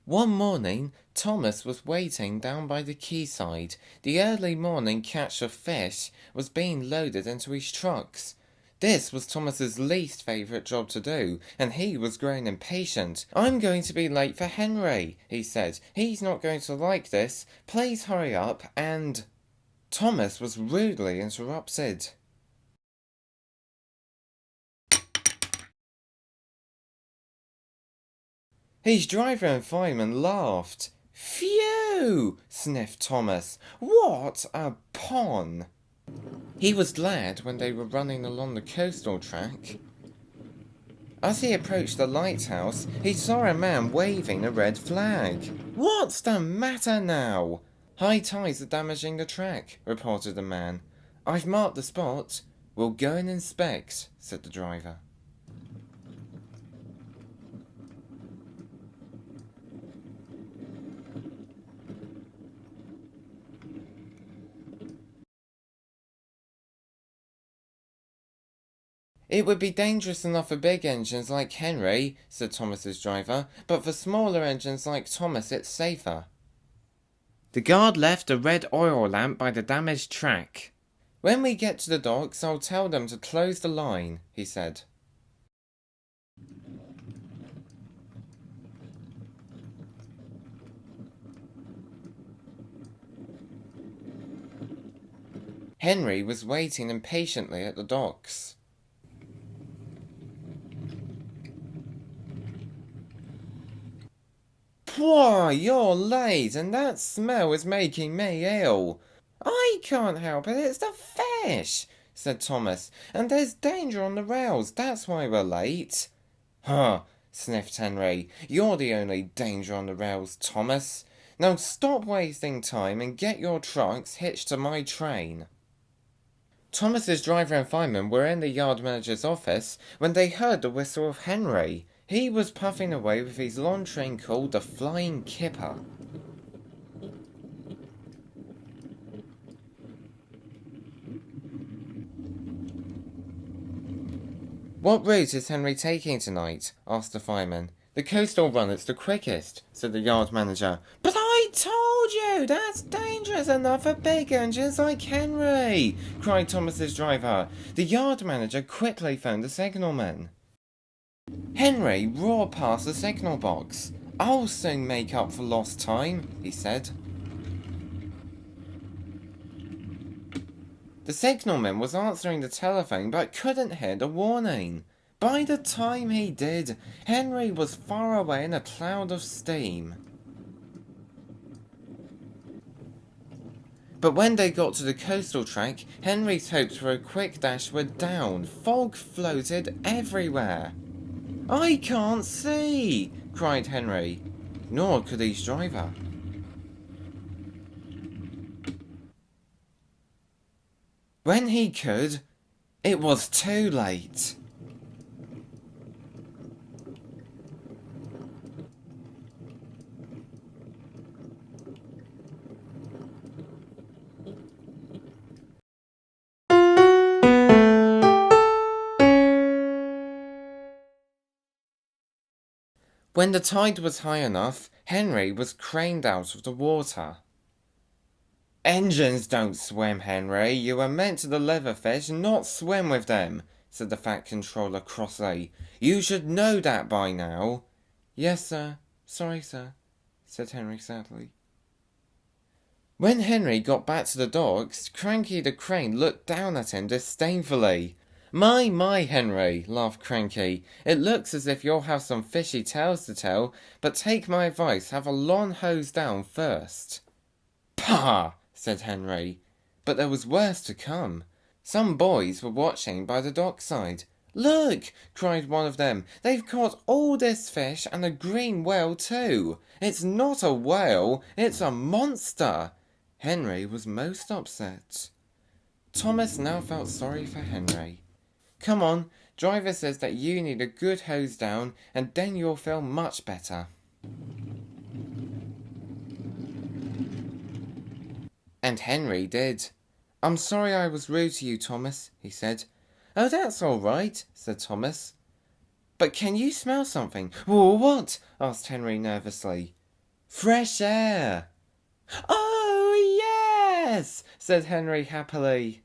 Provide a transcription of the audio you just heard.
One morning, Thomas was waiting down by the quayside. The early morning catch of fish was being loaded into his trucks. This was Thomas's least favourite job to do, and he was growing impatient. "I'm going to be late for Henry," he said. "He's not going to like this. Please hurry up and—" Thomas was rudely interrupted. His driver and fireman laughed. "Phew!" sniffed Thomas. "What a pon!" He was glad when they were running along the coastal track. As he approached the lighthouse, he saw a man waving a red flag. "What's the matter now?" "High tides are damaging the track," reported the man. "I've marked the spot." "We'll go and inspect," said the driver. "It would be dangerous enough for big engines like Henry," said Thomas's driver, "but for smaller engines like Thomas it's safer." The guard left a red oil lamp by the damaged track. "When we get to the docks, I'll tell them to close the line," he said. Henry was waiting impatiently at the docks. "Pwah, you're late, and that smell is making me ill." "I can't help it, it's the fish," said Thomas, "and there's danger on the rails, that's why we're late." "Huh," sniffed Henry. "You're the only danger on the rails, Thomas. Now stop wasting time and get your trucks hitched to my train." Thomas's driver and fireman were in the yard manager's office when they heard the whistle of Henry. He was puffing away with his long train called the Flying Kipper. "What route is Henry taking tonight?" asked the fireman. "The coastal run, it's the quickest," said the yard manager. "But I told you, that's dangerous enough for big engines like Henry," cried Thomas's driver. The yard manager quickly phoned the signalman. Henry roared past the signal box. "I'll soon make up for lost time," he said. The signalman was answering the telephone but couldn't hear the warning. By the time he did, Henry was far away in a cloud of steam. But when they got to the coastal track, Henry's hopes for a quick dash were down. Fog floated everywhere. "I can't see!" cried Henry. Nor could his driver. When he could, it was too late. When the tide was high enough, Henry was craned out of the water. "Engines don't swim, Henry. You were meant to deliver fish, not swim with them," said the Fat Controller crossly. "You should know that by now." "Yes, sir. Sorry, sir," said Henry sadly. When Henry got back to the docks, Cranky the Crane looked down at him disdainfully. My, Henry," laughed Cranky. "It looks as if you'll have some fishy tales to tell, but take my advice, have a long hose down first." "Pah!" said Henry. But there was worse to come. Some boys were watching by the dockside. "Look!" cried one of them. "They've caught all this fish and a green whale too. It's not a whale, it's a monster." Henry was most upset. Thomas now felt sorry for Henry. "Come on, driver says that you need a good hose down and then you'll feel much better." And Henry did. "I'm sorry I was rude to you, Thomas," he said. "Oh, that's all right," said Thomas. "But can you smell something?" "What?" asked Henry nervously. Fresh air! Oh, yes, said Henry happily.